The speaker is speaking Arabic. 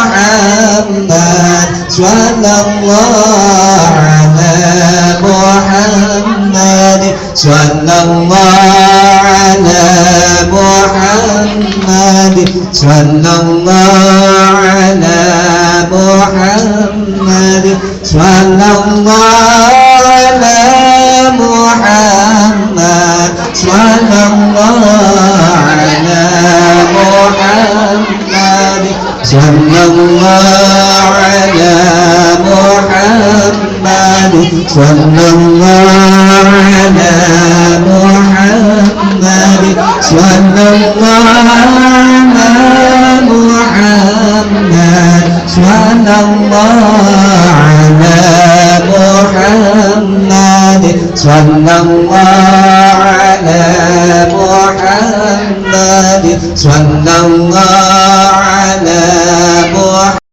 محمد صلى الله على محمد صلى الله على محمد صلى الله على محمد صلى الله على محمد صلى الله على محمد صلى الله على محمد صلى الله على محمد صلى الله على محمد صلى الله على محمد صلى الله على محمد صلى الله على محمد